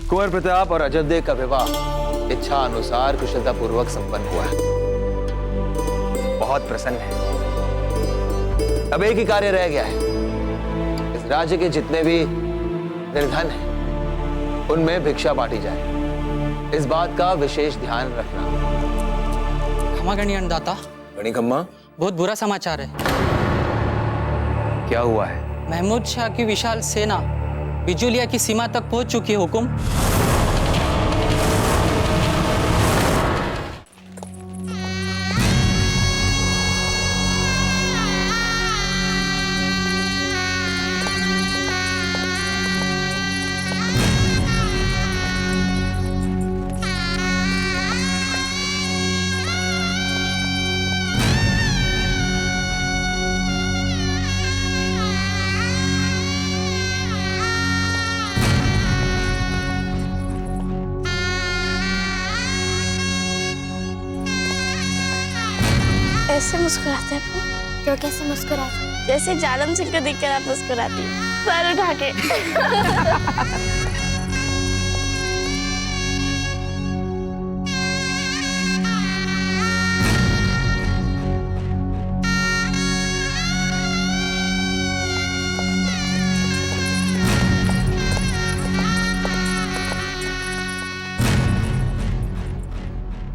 कुंवर प्रताप और अजबदेव का विवाह इच्छा अनुसार कुशलता पूर्वक संपन्न हुआ है। बहुत प्रसन्न है। अब एक ही कार्य रह गया है। इस राज्य के जितने भी निर्धन हैं, उनमें भिक्षा बांटी जाए। इस बात का विशेष ध्यान रखना। क्षमा गणी अन्नदाता। गणिकम्मा, बहुत बुरा समाचार है। क्या हुआ है? महमूद शाह की विशाल सेना बिजुलिया की सीमा तक पहुंच चुकी है हुकुम। ऐसे मुस्कुराते हैं तो कैसे मुस्कुराते? जैसे जालम सिंह को देखकर आप मुस्कुराती, सर उठा के।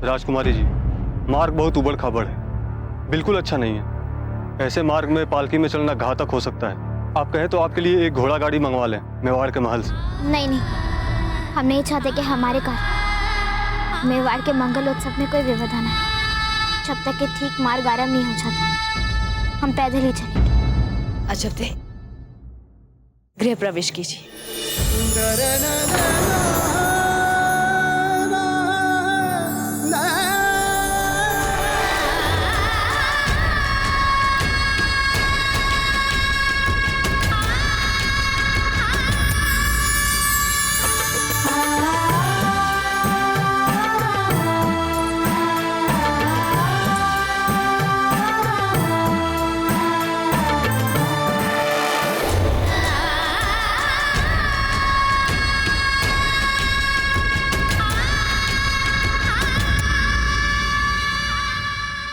राजकुमारी जी, मार्ग बहुत उबड़ खाबड़ है, बिल्कुल अच्छा नहीं है। ऐसे मार्ग में पालकी में चलना घातक हो सकता है। आप कहें तो आपके लिए एक घोड़ा गाड़ी मंगवा लें मेवाड़ के महल से। नहीं नहीं, हम नहीं चाहते कि हमारे घर मेवाड़ के मंगल उत्सव में कोई व्यवधान आए। जब तक कि ठीक मार्ग आरंभ नहीं हो जाता, हम पैदल ही चलेंगे। अजबदेव, गृह प्रवेश कीजिए।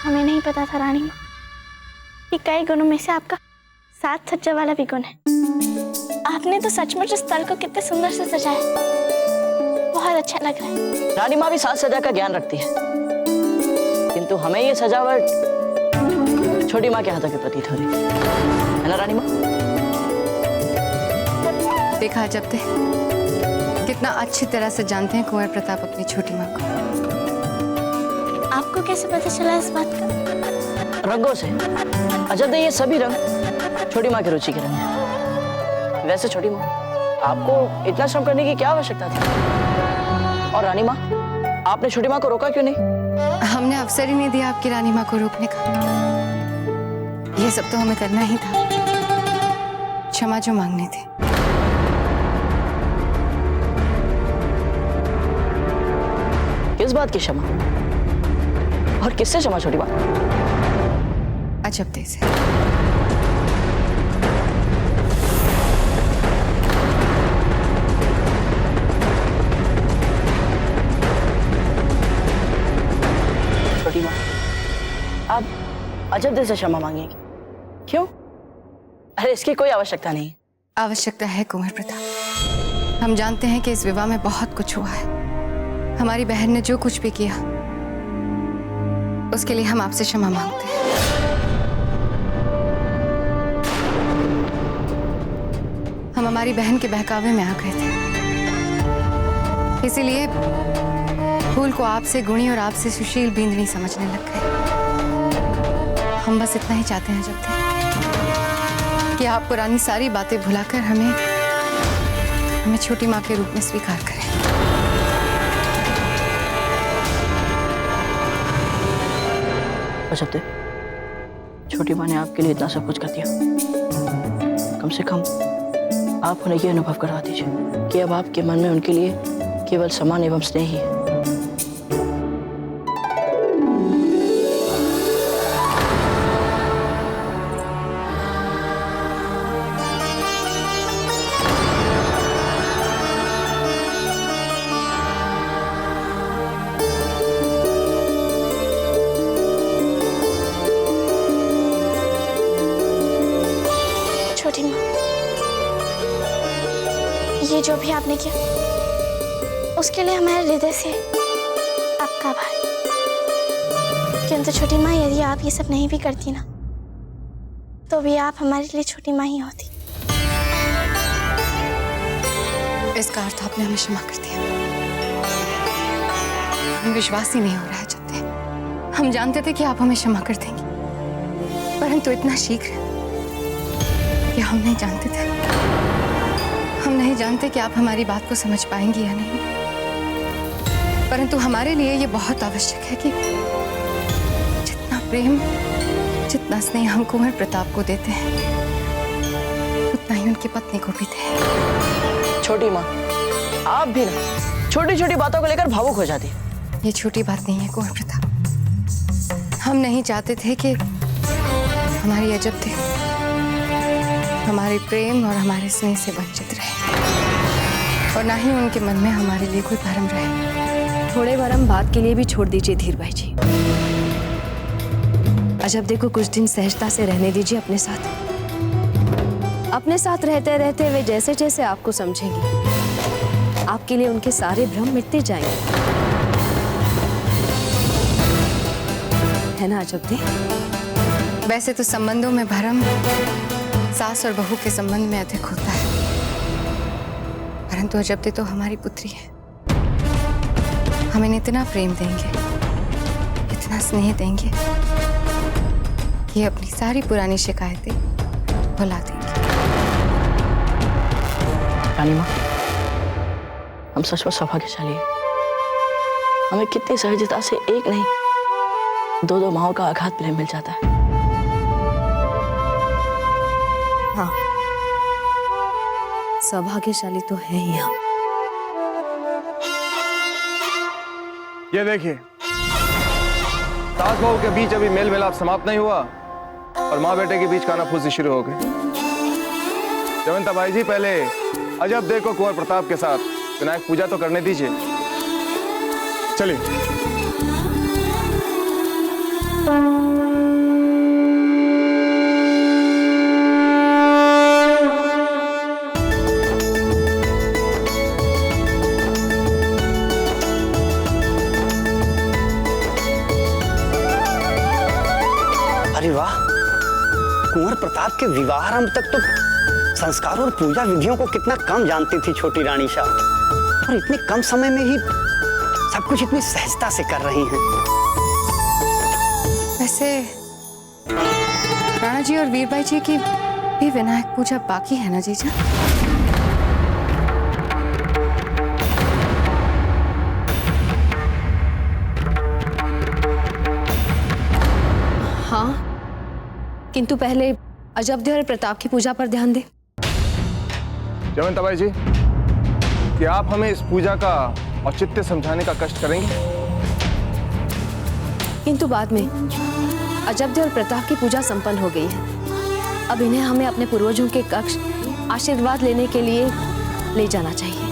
हमें नहीं पता था रानी माँ कि कई गुणों में से आपका सात सज्जा वाला भी गुण है। आपने तो सचमुच इस स्थल को कितने सुंदर से सजाया, बहुत अच्छा लग रहा है। रानी माँ भी साज सज्जा का ज्ञान रखती है, किंतु हमें ये सजावट छोटी माँ के हाथों की प्रतीत हो रही है ना रानी माँ? देखा जब ते कितना अच्छी तरह से जानते हैं कुंवर प्रताप अपनी छोटी माँ को। आपको कैसे पता चला इस बात का? रंगों से। अजबदेव, ये सभी रंग छोटी माँ की रुचि के रंग हैं। वैसे छोटी माँ, आपको इतना श्रम करने की क्या आवश्यकता थी? और रानी माँ, आपने छोटी माँ को रोका क्यों नहीं? हमने अवसर ही नहीं दिया आपकी रानी माँ को रोकने का। ये सब तो हमें करना ही था, क्षमा जो मांगनी थी। किस बात की क्षमा और किससे क्षमा छोटी माँ? अजबदेव से। छोटी माँ, आप अजबदेव से क्षमा मांगेंगी? क्यों? अरे इसकी कोई आवश्यकता नहीं। आवश्यकता है कुंवर प्रताप। हम जानते हैं कि इस विवाह में बहुत कुछ हुआ है। हमारी बहन ने जो कुछ भी किया, उसके लिए हम आपसे क्षमा मांगते हैं। हम हमारी बहन के बहकावे में आ गए थे, इसीलिए फूल को आपसे गुणी और आपसे सुशील बींदनी समझने लग गए। हम बस इतना ही चाहते हैं जब तक कि आप पुरानी सारी बातें भुलाकर हमें छोटी माँ के रूप में स्वीकार करें। अजबदेव, छोटी माँ ने आपके लिए इतना सब कुछ कर दिया, कम से कम आप उन्हें ये अनुभव करा दीजिए कि अब आपके मन में उनके लिए केवल सम्मान एवं स्नेह ही है। ये जो भी आपने किया उसके लिए हमारे हृदय से आपका आभार। किंतु छोटी माँ, यदि आप ये सब नहीं भी करती ना, तो भी आप हमारे लिए छोटी माँ ही होती। इसका अर्थ आपने हमें क्षमा कर दिया। हमें विश्वास ही नहीं हो रहा है जब तक हम जानते थे कि आप हमें क्षमा कर देंगे, परंतु इतना शीघ्र कि हम नहीं जानते थे। हम नहीं जानते कि आप हमारी बात को समझ पाएंगे या नहीं, परंतु हमारे लिए ये बहुत आवश्यक है कि जितना प्रेम, जितना स्नेह हम कुंवर प्रताप को देते हैं, उतना ही उनकी पत्नी को भी दें। छोटी माँ, आप भी ना छोटी छोटी बातों को लेकर भावुक हो जाती। ये छोटी बात नहीं है कुंवर प्रताप। हम नहीं चाहते थे कि हमारी अजब थे हमारे प्रेम और हमारे स्नेह से वंचित रहे, और ना ही उनके मन में हमारे लिए कोई भरम रहे। थोड़े भरम बात के लिए भी छोड़ दीजिए धीर भाई जी। अजब को कुछ दिन सहजता से रहने दीजिए अपने साथ। अपने साथ रहते रहते वे जैसे जैसे आपको समझेंगे, आपके लिए उनके सारे भ्रम मिटते जाएंगे, है ना अजब दे? वैसे तो संबंधों में भरम सास और बहू के संबंध में अधिक होता है, परंतु अजब दे तो हमारी पुत्री है। हमें इतना प्रेम देंगे, इतना स्नेह देंगे कि अपनी सारी पुरानी शिकायतें भुला देंगे। रानी माँ, हम सचमुच सौभाग्यशाली हैं। हमें कितनी सहजता से एक नहीं दो माओं का आघात प्रेम मिल जाता है। हाँ, सौभाग्यशाली तो है ही हम। ये देखिए, सास बहू के बीच अभी मेल मिलाप समाप्त नहीं हुआ और माँ बेटे के बीच कानाफूसी शुरू हो गई। जयवंता भाई जी, पहले अजब देखो कुंवर प्रताप के साथ विनायक पूजा तो करने दीजिए। चलिए। अरे वाह, कुंवर प्रताप के विवाहारंभ तक तो संस्कारों और पूजा विधियों को कितना कम जानती थी छोटी रानी शाह, और इतने कम समय में ही सब कुछ इतनी सहजता से कर रही हैं। वैसे राणा जी और वीरबाई जी की भी विनायक पूजा बाकी है ना जीजा? हाँ, किंतु पहले अजब और प्रताप की पूजा पर ध्यान दे। जयवंता भाई जी, क्या आप हमें इस पूजा का औचित्य समझाने का कष्ट करेंगे? किंतु बाद में अजब और प्रताप की पूजा संपन्न हो गई है। अब इन्हें हमें अपने पूर्वजों के कक्ष आशीर्वाद लेने के लिए ले जाना चाहिए।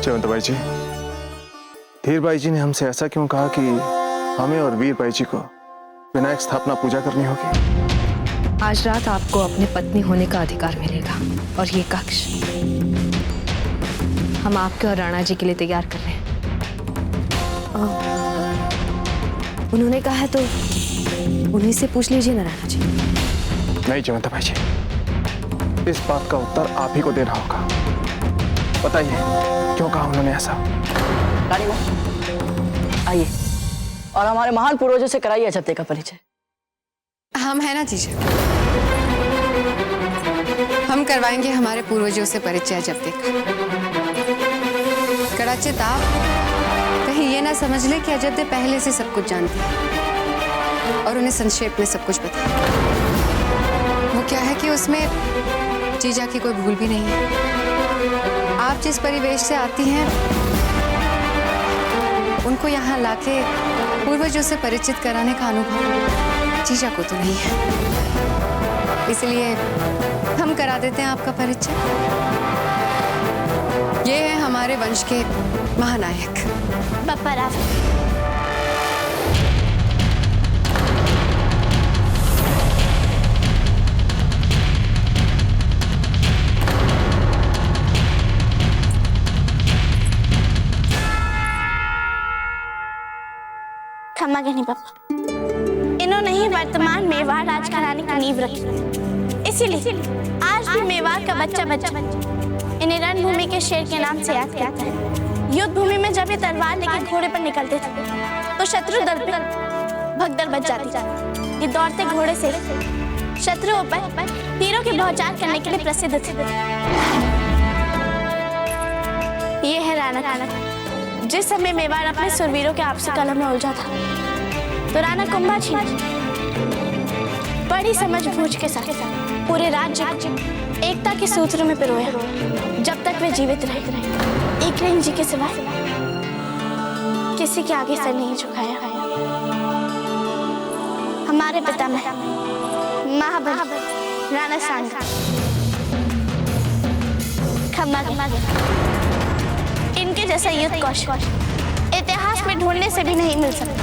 जयवंत भाई जी, धीर भाई जी ने हमसे ऐसा क्यों कहा कि हमें और वीर भाई जी को विनायक स्थापना पूजा करनी होगी? आज रात आपको अपने पत्नी होने का अधिकार मिलेगा, और ये कक्ष हम आपके और राणा जी के लिए तैयार कर रहे हैं। उन्होंने कहा है तो उन्हीं से पूछ लीजिए ना राणा जी। नहीं जयवंत भाई जी, इस बात का उत्तर आप ही को देना होगा। बताइए क्यों कहा उन्होंने ऐसा? रानी माँ, आइए और हमारे महान पूर्वजों से कराइए अजब का परिचय। हम है ना जीजा, हम करवाएंगे हमारे पूर्वजों से परिचय अजब का। कड़ाचित आप कहीं ये ना समझ ले कि अजब पहले से सब कुछ जानते हैं और उन्हें संक्षेप में सब कुछ बताया। वो क्या है कि उसमें जीजा की कोई भूल भी नहीं है। आप जिस परिवेश से आती हैं उनको यहाँ लाके पूर्वजों से परिचित कराने का अनुभव जीजा को तो नहीं है, इसलिए हम करा देते हैं आपका परिचय। ये है हमारे वंश के महानायक बप्पा राव। क्षमा करनी पापा, इन्होंने ही वर्तमान मेवाड़ राज घराने की नींव रखी, इसीलिए आज भी मेवाड़ का बच्चा बच्चा इन्हें रणभूमि के शेर के नाम से याद करता है। युद्ध भूमि में जब ये तलवार लेकर घोड़े पर निकलते थे तो शत्रु दल पे भगदड़ बच जाती। ये दौड़ते घोड़े से शत्रुओं पर तीरों की बौछार करने के लिए प्रसिद्ध थे। ये है राणा कानक। जिस समय मेवाड़ अपने सुरवीरों के आपसी कलह में उलझा था तो राणा कुंभा जी बड़ी समझ बूझ के साथ पूरे राज्य एकता के सूत्रों में पिरोया जब तक वे जीवित रहे। एक जी के सिवा किसी के आगे सर नहीं झुकाया। हमारे पिता में महाबली राणा सांगा खम्मा इनके जैसा युद्ध कौशल इतिहास में ढूंढने से भी नहीं मिल सकता।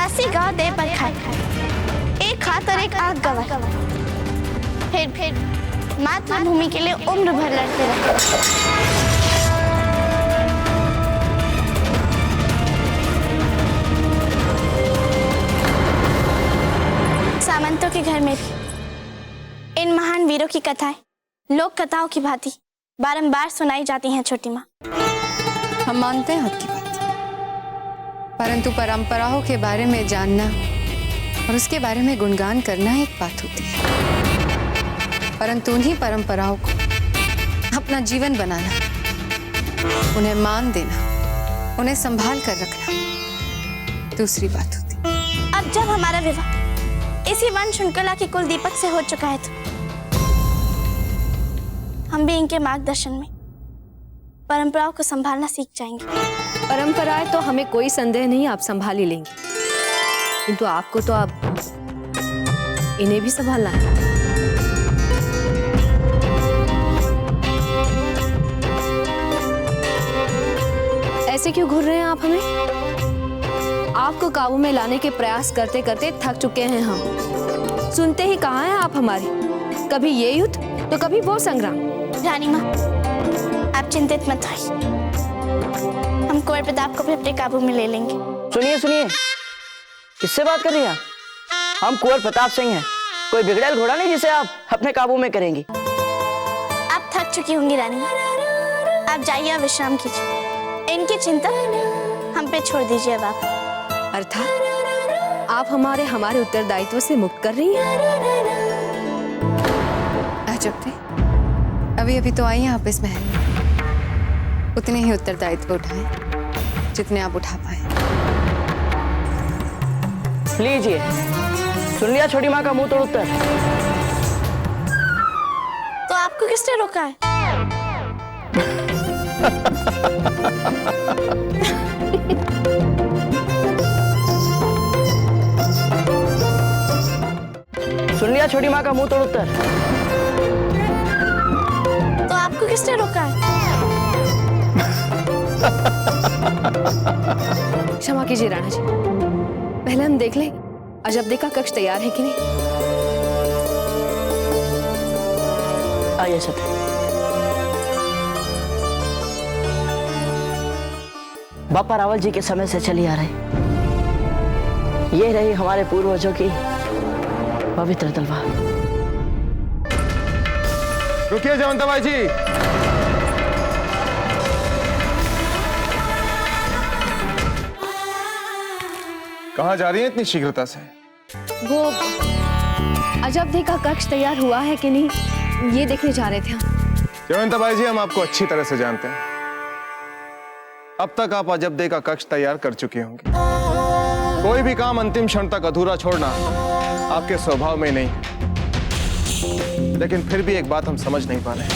80 गांव दे पर खाए, एक हाथ और एक आंख गवा, फिर मातृभूमि के लिए उम्र भर लड़ते रहे। सामंतों के घर में भी इन महान वीरों की कथाएं लोक कथाओं की भांति बारंबार सुनाई जाती हैं। छोटी माँ, हम मानते हैं आपकी बात, परंतु परंपराओं के बारे में जानना और उसके बारे में गुणगान करना एक बात होती है, परंतु उन्हीं परंपराओं को अपना जीवन बनाना, उन्हें मान देना, उन्हें संभाल कर रखना दूसरी बात होती है। अब जब हमारा विवाह इसी वन श्रृंखला के कुल दीपक से हो चुका है तो हम भी इनके मार्गदर्शन में परंपराओं को संभालना सीख जाएंगे। परंपराएं तो हमें कोई संदेह नहीं आप संभाल ही लेंगे, किंतु आपको तो आप इन्हें भी संभालना है। ऐसे क्यों घूर रहे हैं आप हमें? आपको काबू में लाने के प्रयास करते करते थक चुके हैं हम। सुनते ही कहाँ हैं आप हमारी, कभी ये युद्ध तो कभी वो संग्राम। रानी माँ, आप चिंतित मत होइए, हम कुंवर प्रताप को भी अपने काबू में ले लेंगे। सुनिए सुनिए, किससे बात कर रही हैं? हम कुंवर प्रताप सिंह हैं, कोई बिगड़ैल घोड़ा नहीं जिसे आप अपने काबू में करेंगी। आप थक चुकी होंगी रानी, आप जाइए विश्राम कीजिए, इनकी चिंता हम पे छोड़ दीजिए। अब आप अर्थात आप हमारे उत्तरदायित्व से मुक्त कर रही हैं। अजब थे, अभी अभी तो आई हैं आप इस महल में, उतने ही उत्तरदायित्व उठाएं जितने आप उठा पाए। लीजिए, सुन लिया छोटी माँ का मुंह तोड़ उत्तर। तो आपको किसने रोका है? सुन लिया छोटी माँ का मुंह तोड़ उत्तर। तो आपको किसने रोका है? क्षमा कीजिए राणा जी, पहले हम देख लें अजबदे का कक्ष तैयार है कि नहीं। आइए सर। बापा रावल जी के समय से चली आ रही ये रही हमारे पूर्वजों की पवित्र तलवार। रुकिए जयवंताबाई जी, कहाँ जा रही हैं इतनी शीघ्रता से? वो अजबदे का कक्ष तैयार हुआ है कि नहीं ये देखने जा रहे थे हम। जयवंताबाई जी, हम आपको अच्छी तरह से जानते हैं। अब तक आप अजबदे का कक्ष तैयार कर चुकी होंगी। कोई भी काम अंतिम क्षण तक अधूरा छोड़ना आपके स्वभाव में नहीं। लेकिन फिर भी एक बात हम समझ नहीं पा रहे।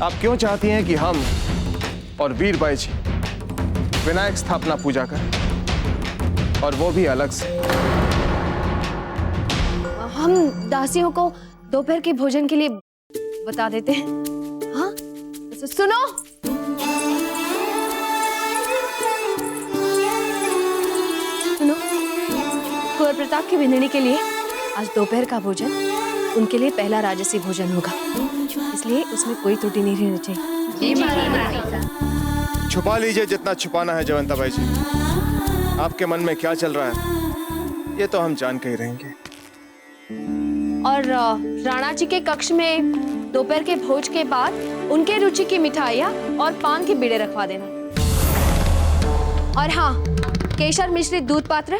आप क्यों चाहती हैं कि हम और वीरबाई जी विनायक स्थापना पूजा करें, और वो भी अलग से? हम दासियों को दोपहर के भोजन के लिए बता देते हैं। हाँ, सुनो, कुंवर प्रताप की बिंदनी के लिए आज दोपहर का भोजन उनके लिए पहला राजसी भोजन होगा, इसलिए उसमें कोई त्रुटि नहीं रहनी चाहिए। छुपा लीजिए जितना छुपाना है जयवंता बाई जी। आपके मन में क्या चल रहा है ये तो हम जान के ही रहेंगे। और राणा जी के कक्ष में दोपहर के भोज के बाद उनके रुचि की मिठाइयाँ और पान के बीड़े रखवा देना। और हाँ, केशर मिश्रित दूध पात्र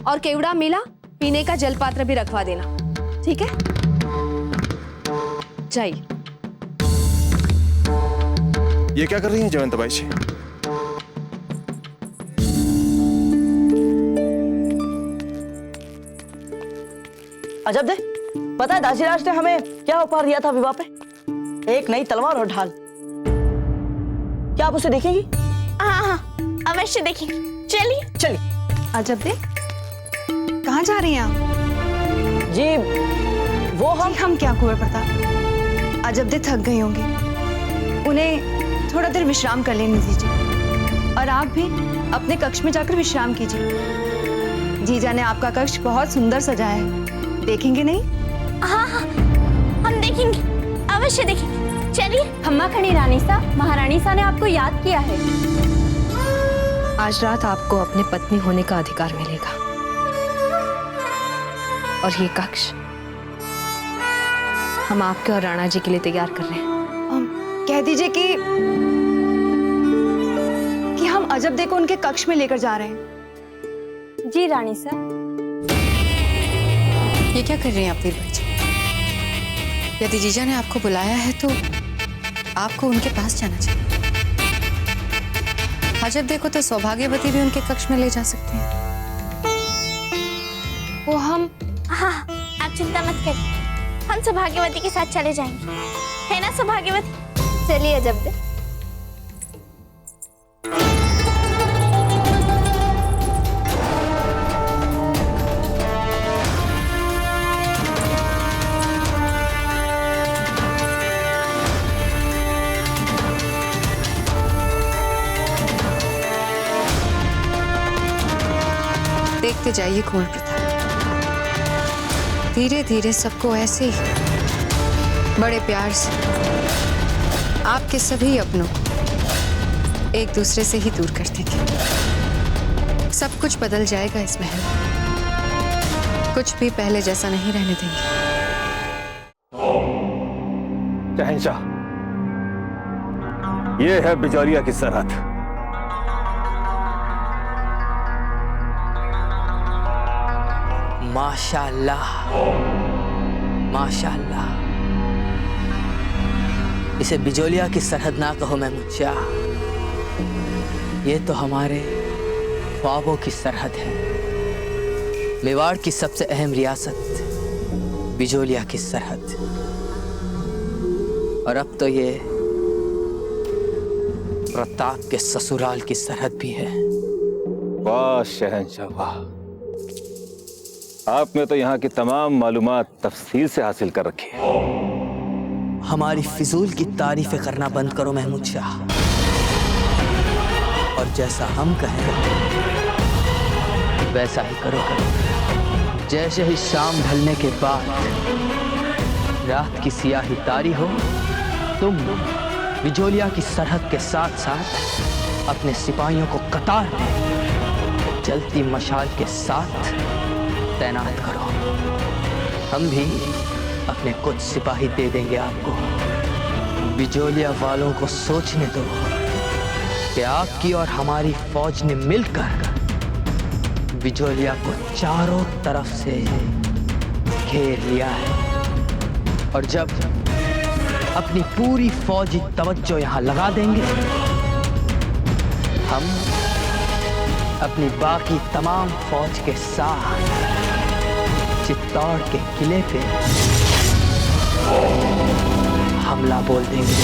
और केवड़ा मिला पीने का जल पात्र भी रखवा देना, ठीक है? जाइए। ये क्या कर रही हैं जयवंता बाई जी? अजब दे, पता है दासीराज ने हमें क्या उपहार दिया था विवाह पे? एक नई तलवार और ढाल। क्या आप उसे देखेंगी? हाँ हाँ, अवश्य देखेंगे। चलिए चलिए। अजब दे, कहाँ जा रही हैं आप? जी वो हम क्या कुंवर प्रताप, अजब दे थक गई होंगी, उन्हें थोड़ा देर विश्राम कर लेने दीजिए। और आप भी अपने कक्ष में जाकर विश्राम कीजिए। जीजा ने आपका कक्ष बहुत सुंदर सजाया है, देखेंगे नहीं? हाँ हाँ, हम देखेंगे, अवश्य देखेंगे। चलिए। अम्मा खड़ी रानी सा, महारानी सा ने आपको याद किया है। आज रात आपको अपने पत्नी होने का अधिकार मिलेगा, और ये कक्ष हम आपके और राणा जी के लिए तैयार कर रहे हैं। कह दीजिए कि हम अजब दे को उनके कक्ष में लेकर जा रहे हैं। जी रानी सा। ये क्या कर रही हैं आप वीरबाई जी? यदि जीजा ने आपको बुलाया है तो आपको उनके पास जाना चाहिए। अजब देखो तो सौभाग्यवती भी उनके कक्ष में ले जा सकते हैं। वो हम हाँ, आप चिंता मत करिए, हम सौभाग्यवती के साथ चले जाएंगे, है ना सौभाग्यवती? चलिए अजब दे। देखते जाइए कुंवर प्रताप, धीरे धीरे सबको ऐसे ही बड़े प्यार से आपके सभी अपनों को एक दूसरे से ही दूर कर देंगे। सब कुछ बदल जाएगा इस महल में, कुछ भी पहले जैसा नहीं रहने देंगे। शहंशाह, ये है बिजौलिया की सरहद। माशाअल्लाह, माशाअल्लाह। इसे बिजौलिया की सरहद ना कहो महमूद शाह, ये तो हमारे ख्वाबों की सरहद है। मेवाड़ की सबसे अहम रियासत बिजौलिया की सरहद, और अब तो ये प्रताप के ससुराल की सरहद भी है। वाह शहंशाह वाह, आपने तो यहाँ की तमाम मालूमात तफसील से हासिल कर रखी है। हमारी फिजूल की तारीफें करना बंद करो महमूद शाह, और जैसा हम कहें वैसा ही करो। जैसे ही शाम ढलने के बाद रात की सियाही तारी हो, तुम बिजौलिया की सरहद के साथ साथ अपने सिपाहियों को कतार में जलती मशाल के साथ तैनात करो। हम भी अपने कुछ सिपाही दे देंगे आपको। बिजौलिया वालों को सोचने दो कि आपकी और हमारी फौज ने मिलकर बिजौलिया को चारों तरफ से घेर लिया है, और जब अपनी पूरी फौजी तवज्जो यहाँ लगा देंगे, हम अपनी बाकी तमाम फौज के साथ चित्तौड़ के किले पे हमला बोल देंगे।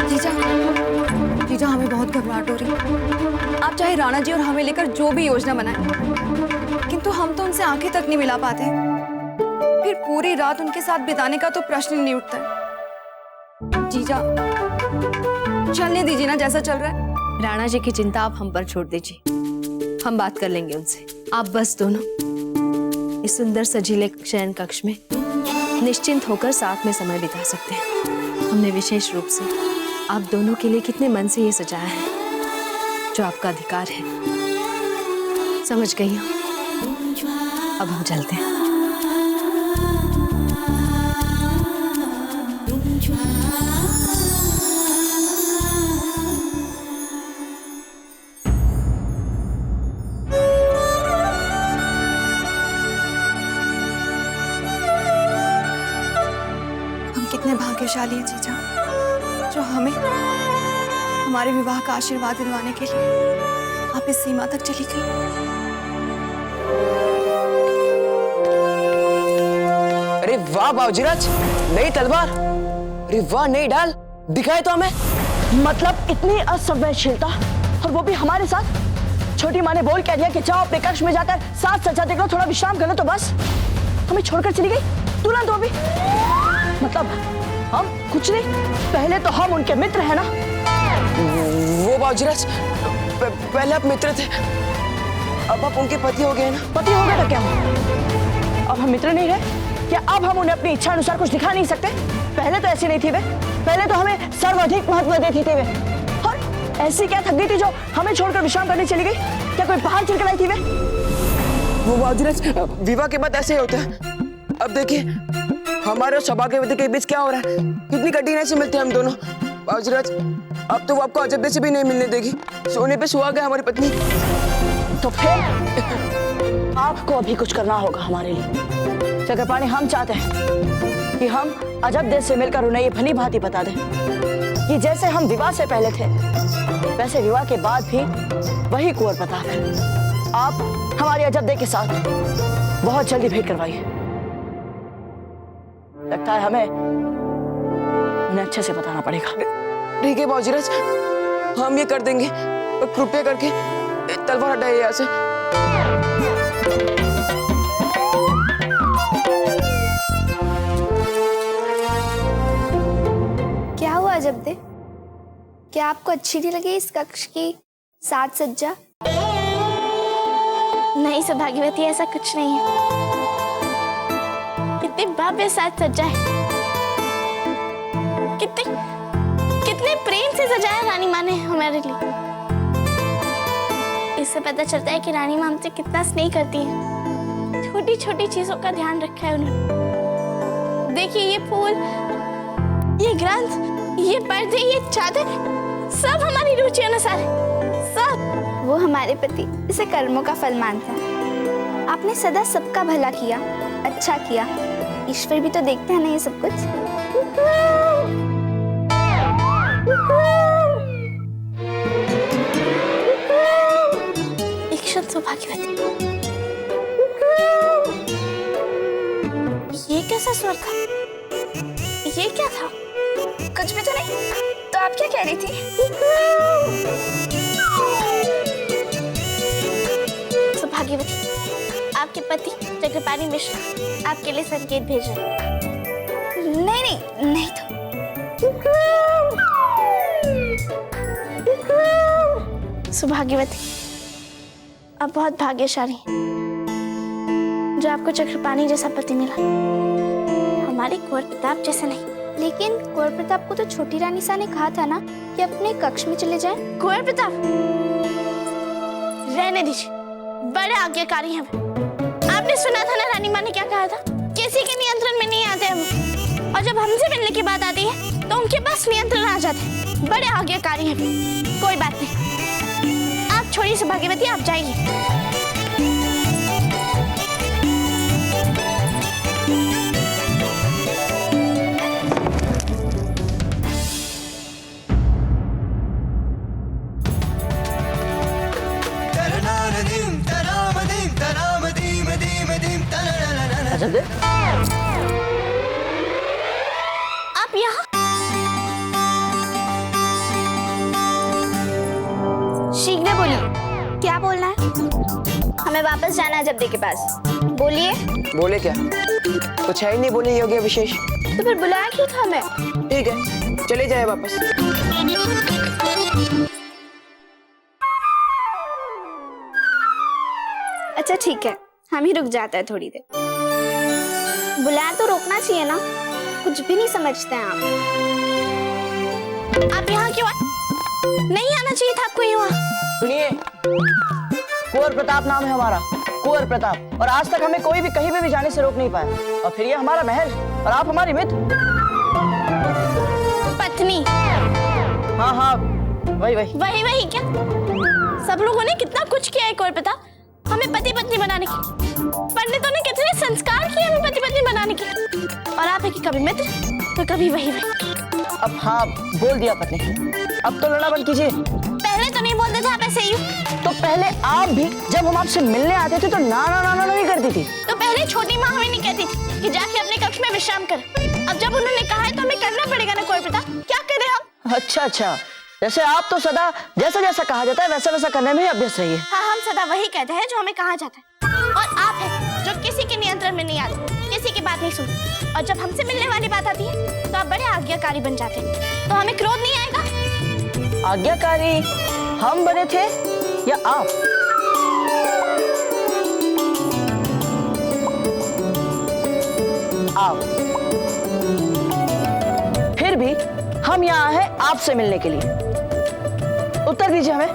जीजा, जीजा हमें बहुत घबराहट हो रही है। आप चाहे राणा जी और हमें लेकर जो भी योजना बनाएं, किंतु हम तो उनसे आंखें तक नहीं मिला पाते। फिर पूरी रात उनके साथ बिताने का तो प्रश्न ही नहीं उठता है। जीजा, चलने दीजिए ना जैसा चल रहा है। राणा जी की चिंता आप हम पर छोड़ दीजिए, हम बात कर लेंगे उनसे। आप बस दोनों इस सुंदर सजीले शयन कक्ष में निश्चिंत होकर साथ में समय बिता सकते हैं। हमने विशेष रूप से आप दोनों के लिए कितने मन से ये सजाया है, जो आपका अधिकार है। समझ गई हूँ। अब हम चलते हैं। कितने भाग्यशाली हैं जीजा, जो हमें हमारे विवाह का आशीर्वाद दिलवाने के लिए आप इस सीमा तक चली गई। अरे वाह बाबूजीराज, नई तलवार, अरे वाह नई ढाल, दिखाए तो हमें। मतलब इतनी असंवेदनशीलता, और वो भी हमारे साथ। छोटी माँ ने बोल कह दिया कि जाओ अपने कक्ष में जाकर साथ सज्जा देख लो, थोड़ा विश्राम कर लो, तो बस हमें छोड़कर चली गई तुरंत। वो भी मतलब हम कुछ नहीं, पहले तो हम उनके मित्र हैं ना। वो बाबूजीराज, पहले आप मित्र थे, अब आप उनके पति हो गए ना। पति हो गए तो क्या हो? अब हम मित्र नहीं रहे क्या? अब हम उन्हें अपनी इच्छा अनुसार कुछ दिखा नहीं सकते? पहले तो ऐसी नहीं थी वे, पहले तो हमें सर्वाधिक महत्व देती थी वे। और ऐसी क्या थक गई थी जो हमें छोड़कर विश्राम करने चली गई? क्या कोई पहाड़ चढ़कर आई थी वे? वो बाबूजीराज, विवाह के बाद ऐसे ही होता है। अब देखिए हमारे और सौभाग्यवती के बीच क्या हो रहा है, कितनी कठिनाई से मिलते हैं हम दोनों। बाबूजीराज, अब तो वो आपको अजब से भी नहीं मिलने देगी। सोने पे सुहागा है हमारी पत्नी। तो फिर आपको अभी कुछ करना होगा हमारे लिए। चक्रपाणी, हम चाहते हैं कि हम अजब देश से मिलकर उन्हें ये भली भांति बता दें कि जैसे हम विवाह से पहले थे, वैसे विवाह के बाद भी वही कुंवर प्रताप है। आप हमारी अजब देश के साथ बहुत जल्दी भेंट करवाइए। लगता है हमें उन्हें अच्छे से बताना पड़ेगा। ठीक है बाबूजीराज, हम ये कर देंगे। कृपया करके तलवार हटाइए यहाँ से। क्या हुआ जब दे? क्या आपको अच्छी नहीं लगी इस कक्ष की साज सज्जा? नहीं सौभाग्यवती, ऐसा कुछ नहीं है। कितनी भव्य साज सज्जा है, कितने प्रेम से सजाया रानी माँ ने हमारे लिए। इससे पता चलता है कि रानी माँ हमसे कितना स्नेह करती है। छोटी छोटी चीजों का ध्यान रखा है उन्होंने। देखिए ये फूल, ये ग्रंथ, ये पर्दे, ये चादर, सब हमारी रुचि अनुसार है। सब। वो हमारे पति इसे कर्मों का फल मानता है। आपने सदा सबका भला किया, अच्छा किया। ईश्वर भी तो देखते हैं ना ये सब कुछ। एक क्षण सौभाग्यवती, ये कैसा स्वर था? ये क्या था? कुछ भी तो नहीं। तो आप क्या कह रही थी? सौभाग्यवती, आपके पति चक्रपाणी मिश्र आपके लिए संकेत भेज रहे हैं। नहीं तो सौभाग्यवती, आप बहुत भाग्यशाली हैं जो आपको चक्रपाणी जैसा पति मिला, हमारे कुंवर प्रताप जैसा नहीं। लेकिन कुंवर प्रताप को तो छोटी रानी सा ने कहा था ना कि अपने कक्ष में चले जाएं। कुंवर प्रताप रहने दीजिए, बड़े आज्ञाकारी हैं। आपने सुना था ना रानी माँ ने क्या कहा था? किसी के नियंत्रण में नहीं आते हम, और जब हमसे मिलने की बात आती है तो उनके पास नियंत्रण आ जाते हैं। बड़े आज्ञाकारी हैं। कोई बात नहीं, आप छोड़िए सौभाग्यवती, आप जाइए। करना अजब दे, आप यहाँ? शीघ्र बोलिए, क्या बोलना है? हमें वापस जाना है जब्दे के पास। बोलिए। बोले क्या? कुछ है ही नहीं बोले योग्य विशेष। तो फिर बुलाया क्यों था हमें? ठीक है, चले जाए वापस। अच्छा ठीक है, हम ही रुक जाते हैं थोड़ी देर। बुलाया तो रोकना चाहिए ना, कुछ भी नहीं समझते हैं आप यहाँ क्यों आए? नहीं आना चाहिए था आपको यहाँ। सुनिए, कुंवर प्रताप नाम है हमारा, कुंवर प्रताप, और आज तक हमें कोई भी कहीं भी जाने से रोक नहीं पाया। और फिर ये हमारा महल और आप हमारी मित्र। पत्नी। हाँ हाँ, वही क्या? सब लोगों ने कितना कुछ किया है कुंवर प्रताप हमें पति पत्नी बनाने की। पंडितों ने कितने संस्कार किए हमें पति पत्नी बनाने के, और आप है कि कभी मित्र तो कभी वही। अब हाँ, बोल दिया पत्नी, अब तो लड़ना बंद कीजिए। पहले तो नहीं बोलते थे आप ऐसे ही। तो पहले आप भी जब हम आपसे मिलने आते थे तो ना ना ना ना नहीं करती थी। तो पहले छोटी माँ हमें नहीं कहती थी कि जाके अपने कक्ष में विश्राम कर। अब जब उन्होंने कहा है तो हमें करना पड़ेगा ना कुंवर प्रताप, क्या करें हम? अच्छा, जैसे आप तो सदा जैसा जैसा कहा जाता है वैसा वैसा करने में ही अभ्यस्त रहिए। हाँ, हम सदा वही कहते हैं जो हमें कहा जाता है, और आप है जो किसी के नियंत्रण में नहीं आते, किसी की बात नहीं सुनते, और जब हमसे मिलने वाली बात आती है तो आप बड़े आज्ञाकारी बन जाते हैं। तो हमें क्रोध नहीं आएगा? आज्ञाकारी हम बने थे या आप? आप। फिर भी हम यहाँ हैं आपसे मिलने के लिए। उत्तर दीजिए हमें,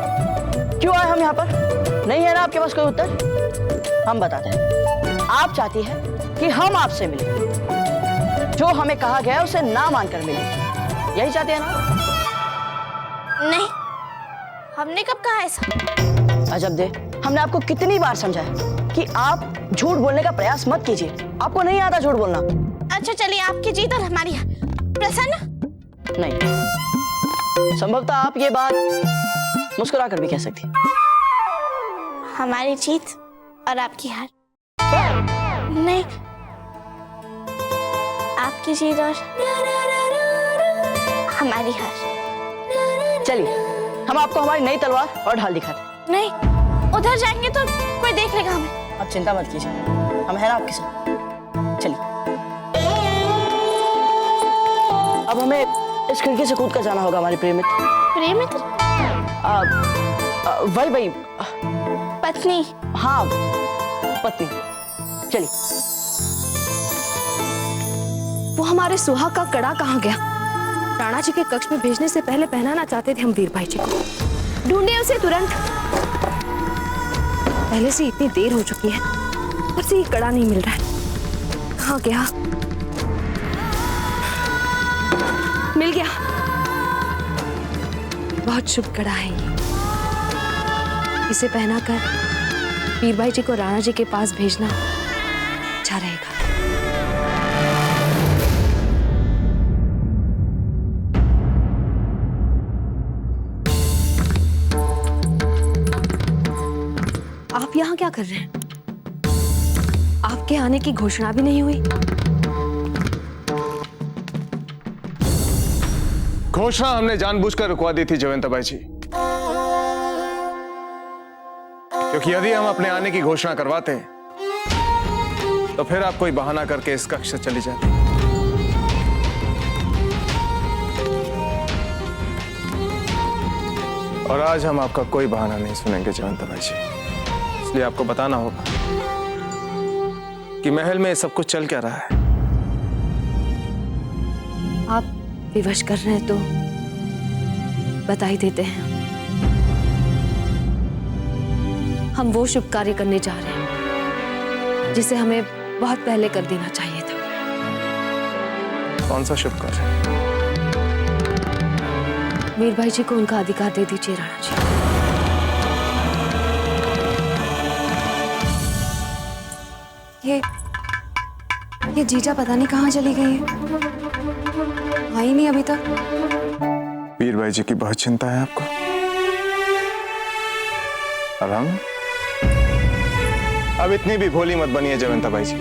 क्यों आए हम यहाँ पर? नहीं है ना आपके पास कोई उत्तर? हम बताते हैं। आप चाहती है कि हम आपसे मिलें, जो हमें कहा गया है उसे ना मानकर मिलें, यही चाहते हैं ना? नहीं, हमने कब कहा ऐसा? अजब दे, हमने आपको कितनी बार समझाया कि आप झूठ बोलने का प्रयास मत कीजिए, आपको नहीं आता झूठ बोलना। अच्छा चलिए, आपकी जीत और हमारी हार। प्रसन्न? नहीं, संभवतः आप ये बात मुस्कुरा कर भी कह सकती। हमारी जीत और आपकी हार? नहीं, आपकी जीत और हमारी हार। चलिए, हम आपको हमारी नई तलवार और ढाल दिखाते। नहीं, उधर जाएंगे तो कोई देख लेगा हमें। आप चिंता मत कीजिए, हम हैं ना आपके साथ। चलिए, अब हमें इस खिड़की से कूद कर जाना होगा हमारे प्रेम मित्र। प्रेम मित्र? वही पत्नी। हाँ, पत्नी। चलिए। वो हमारे सुहाग का कड़ा कहाँ गया? राणा जी के कक्ष में भेजने से पहले पहनाना चाहते थे हम वीर भाई जी को। ढूंढे उसे तुरंत। पहले से इतनी देर हो चुकी है पर से ये कड़ा नहीं मिल रहा है। कहाँ गया? मिल गया। बहुत शुभ कड़ा है ये। इसे पहनाकर वीर भाई जी को राणा जी के पास भेजना अच्छा रहेगा। आप यहाँ क्या कर रहे हैं? आपके आने की घोषणा भी नहीं हुई। घोषणा हमने जानबूझकर रुकवा दी थी जयवंताबाई जी, क्योंकि यदि हम अपने आने की घोषणा करवाते तो फिर आप कोई बहाना करके इस कक्ष से चली जाती। और आज हम आपका कोई बहाना नहीं सुनेंगे जयवंताबाई जी, इसलिए आपको बताना होगा कि महल में सब कुछ चल क्या रहा है। आप विवश कर रहे हैं तो बता ही देते हैं। हम वो शुभ कार्य करने जा रहे हैं जिसे हमें बहुत पहले कर देना चाहिए था। कौन सा शुभ कार्य? वीर भाई जी को उनका अधिकार दे दीजिए राणा जी। ये जीजा पता नहीं कहाँ चली गई है, आई नहीं अभी तक। वीर भाई जी की बहुत चिंता है आपको, और हम अब इतनी भी भोली मत बनिए जयवंताबाई जी।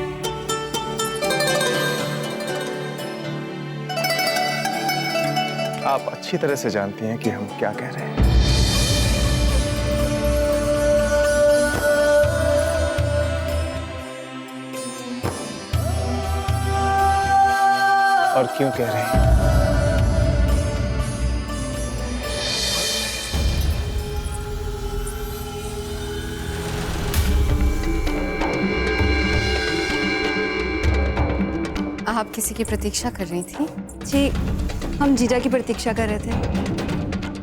आप अच्छी तरह से जानती हैं कि हम क्या कह रहे हैं। और क्यों कह रहे हैं? आप किसी की प्रतीक्षा कर रही थी? जी, हम जीजा की प्रतीक्षा कर रहे थे।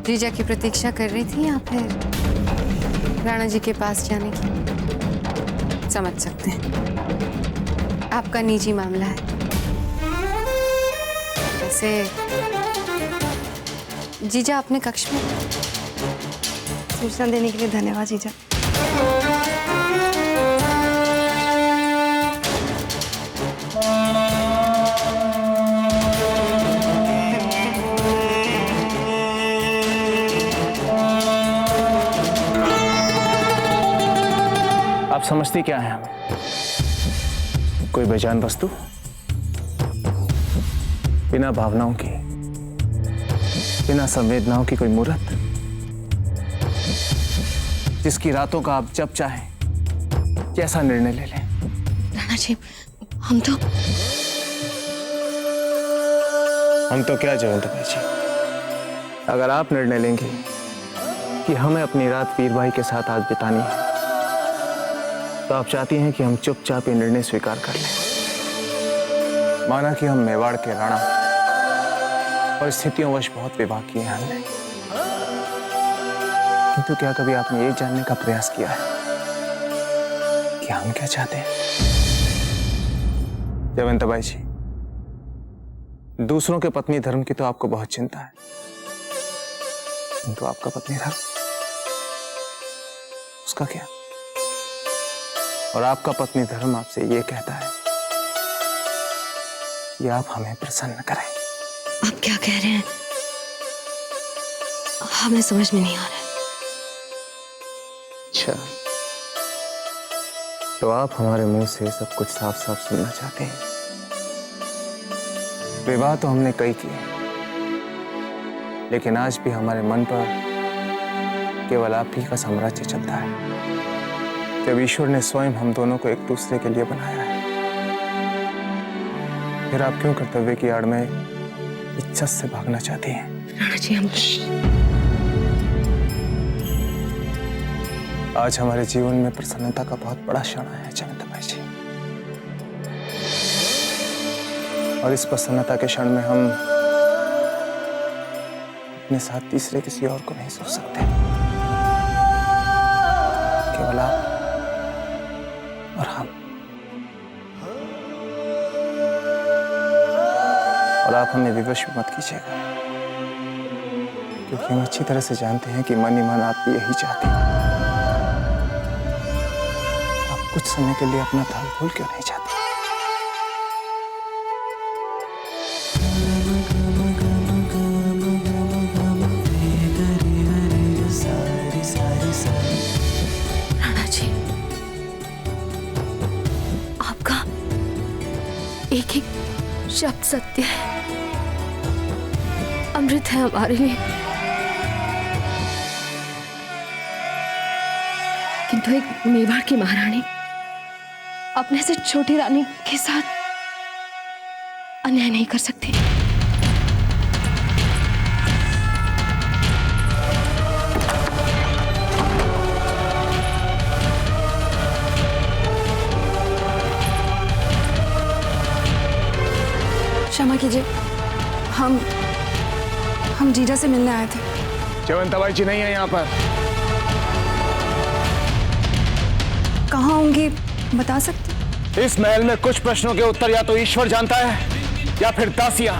जीजा की प्रतीक्षा कर रही थी या फिर राणा जी के पास जाने की? समझ सकते हैं, आपका निजी मामला है। वैसे जीजा अपने कक्ष में। सूचना देने के लिए धन्यवाद जीजा। आप समझती क्या है हमें? कोई बेजान वस्तु, बिना भावनाओं की, बिना संवेदनाओं की कोई मूर्त, जिसकी रातों का आप जब चाहें कैसा निर्णय ले लें। राणा जी, हम तो क्या जयवंत भाई जी, अगर आप निर्णय लेंगे कि हमें अपनी रात वीर भाई के साथ आज बितानी है, तो आप चाहती हैं कि हम चुपचाप ये निर्णय स्वीकार कर लें। माना कि हम मेवाड़ के राणा परिस्थितियों वश बहुत विवाह किए हैं हमने, किंतु क्या कभी आपने ये जानने का प्रयास किया है कि हम क्या चाहते हैं? जयवंत बाई जी, दूसरों के पत्नी धर्म की तो आपको बहुत चिंता है, किंतु आपका पत्नी धर्म, उसका क्या? और आपका पत्नी धर्म आपसे ये कहता है कि आप हमें प्रसन्न करें। आप क्या कह रहे हैं? हमें समझ में नहीं आ रहा है। अच्छा, तो आप हमारे मुंह से सब कुछ साफ साफ सुनना चाहते हैं। विवाह तो हमने कई किए, लेकिन आज भी हमारे मन पर केवल आप ही का साम्राज्य चलता है। जब ईश्वर ने स्वयं हम दोनों को एक दूसरे के लिए बनाया है, फिर आप क्यों कर्तव्य की आड़ में इज्जत से भागना चाहती हैं? राणा जी, हम आज हमारे जीवन में प्रसन्नता का बहुत बड़ा क्षण है जयवंत भाई जी, और इस प्रसन्नता के क्षण में हम अपने साथ तीसरे किसी और को नहीं सोच सकते। केवल आप और हम। और आप हमें विवश मत कीजिएगा, क्योंकि हम अच्छी तरह से जानते हैं कि मन ही मन आप भी यही चाहते हैं। आप कुछ समय के लिए अपना ताल भूल क्यों नहीं चाहते? राणा जी, आपका एक एक शब्द सत्य है, अमृत है हमारे लिए। किंतु एक मेवाड़ की महारानी अपने से छोटी रानी के साथ अन्याय नहीं कर सकती। क्षमा कीजिए, हम जीजा से मिलने आए थे। जयवंता बाई जी नहीं है यहाँ पर। कहाँ होंगी, बता सकते? इस महल में कुछ प्रश्नों के उत्तर या तो ईश्वर जानता है या फिर दासियां।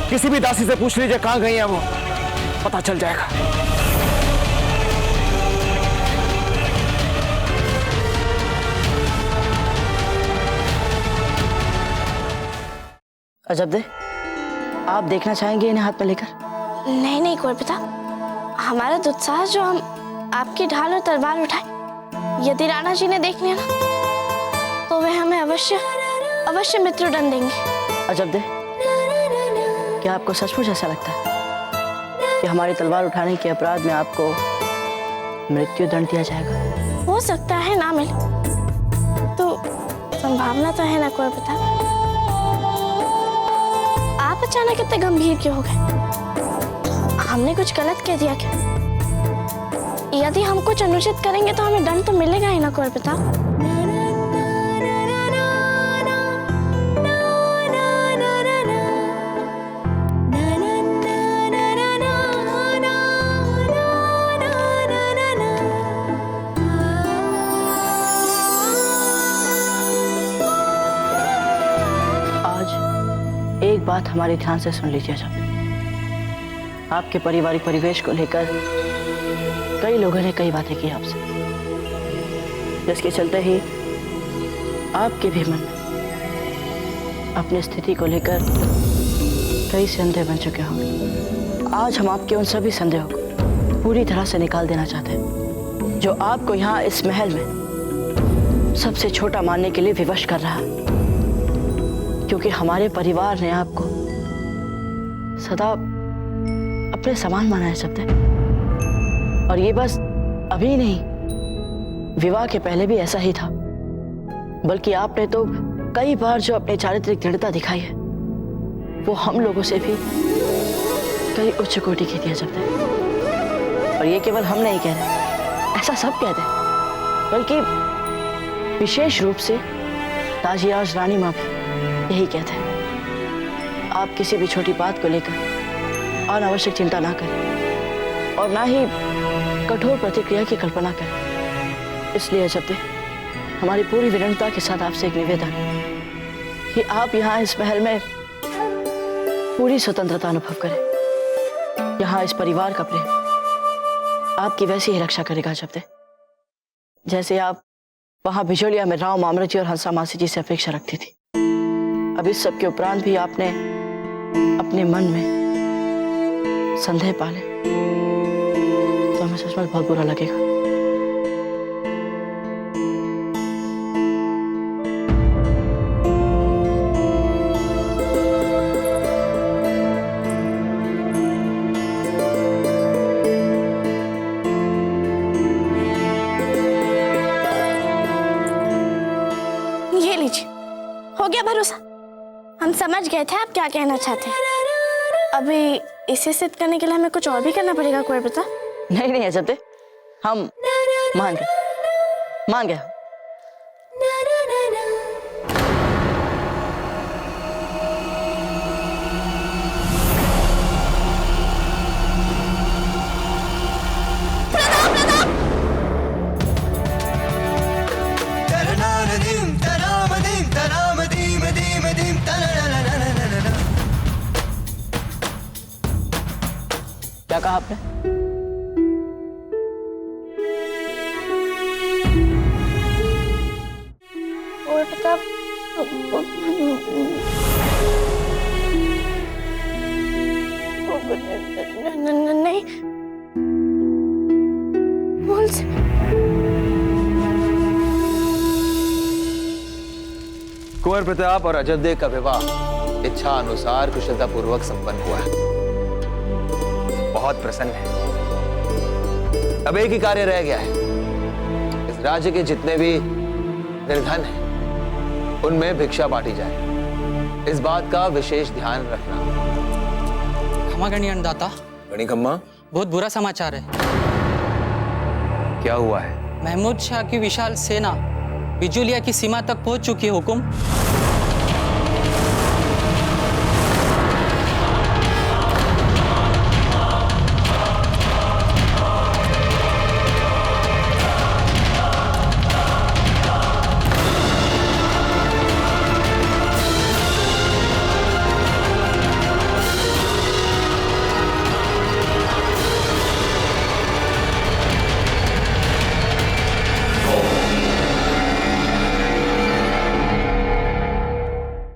किसी भी दासी से पूछ लीजिए कहाँ गई है वो, पता चल जाएगा। अजब दे, आप देखना चाहेंगे इन्हें हाथ में लेकर? नहीं नहीं कोई पता, हमारा दुत्साह जो हम आपकी ढाल और तलवार उठाए, यदि राणा जी ने देख लिया ना, तो वे हमें अवश्य मृत्युदंड देंगे। अजब दे, क्या आपको सचमुच ऐसा लगता है? कि हमारी तलवार उठाने के अपराध में आपको मृत्यु दंड दिया जाएगा? हो सकता है ना मिले, तो संभावना तो है ना कोई पता। आप अचानक इतने गंभीर क्यों हो गए? हमने कुछ गलत कह दिया क्या? यदि हम कुछ अनुचित करेंगे तो हमें दंड तो मिलेगा ही ना कोई पता। एक बात हमारे ध्यान से सुन लीजिए। जब आपके पारिवारिक परिवेश को लेकर कई लोगों ने कई बातें की आपसे, जिसके चलते ही आपके भी मन में अपनी स्थिति को लेकर कई संदेह बन चुके होंगे। आज हम आपके उन सभी संदेहों को पूरी तरह से निकाल देना चाहते हैं जो आपको यहाँ इस महल में सबसे छोटा मानने के लिए विवश कर रहा है, क्योंकि हमारे परिवार ने आपको सदा अपने समान माना है सबसे। और ये बस अभी नहीं, विवाह के पहले भी ऐसा ही था। बल्कि आपने तो कई बार जो अपनी चारित्रिक दृढ़ता दिखाई है वो हम लोगों से भी कई उच्च कोटि की थी जब तक। और ये केवल हम नहीं कह रहे, ऐसा सब कहते हैं। बल्कि विशेष रूप से ताजियाज रानी माँ भी यही कहते हैं। आप किसी भी छोटी बात को लेकर अनावश्यक चिंता ना करें और ना ही कठोर प्रतिक्रिया की कल्पना करें। इसलिए जब हमारी पूरी विनम्रता के साथ आपसे एक निवेदन कि आप यहाँ इस महल में पूरी स्वतंत्रता अनुभव करें। यहाँ इस परिवार का प्रेम आपकी वैसी ही रक्षा करेगा जब जैसे आप वहां बिजोलिया में राव मामरा जी और हंसा मासी जी से अपेक्षा रखती थी। अब इस सब के उपरांत भी आपने अपने मन में संदेह पाले तो हमें सचमुच बहुत बुरा लगेगा। ये लीजिए, हो गया भरोसा। हम समझ गए थे आप क्या कहना चाहते हैं। अभी इसे सिद्ध करने के लिए हमें कुछ और भी करना पड़ेगा कोई पता? नहीं नहीं ऐसे हम मान गए। क्या कहा आपने? और पता नहीं बोल से कुंवर प्रताप और अजय देव का विवाह इच्छा अनुसार कुशलतापूर्वक संपन्न हुआ है। बहुत प्रसन्न है। अब एक ही कार्य रह गया है। इस राज्य के जितने भी निर्धन हैं, उनमें भिक्षा बांटी जाए। इस बात का विशेष ध्यान रखना। खमा गणी अन्नदाता। गणी खम्मा, बहुत बुरा समाचार है। क्या हुआ है? महमूद शाह की विशाल सेना बिजोलिया की सीमा तक पहुंच चुकी है हुकुम।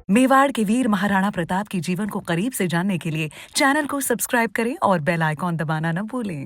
मेवाड़ के वीर महाराणा प्रताप के जीवन को करीब से जानने के लिए चैनल को सब्सक्राइब करें और बेल आइकॉन दबाना न भूलें।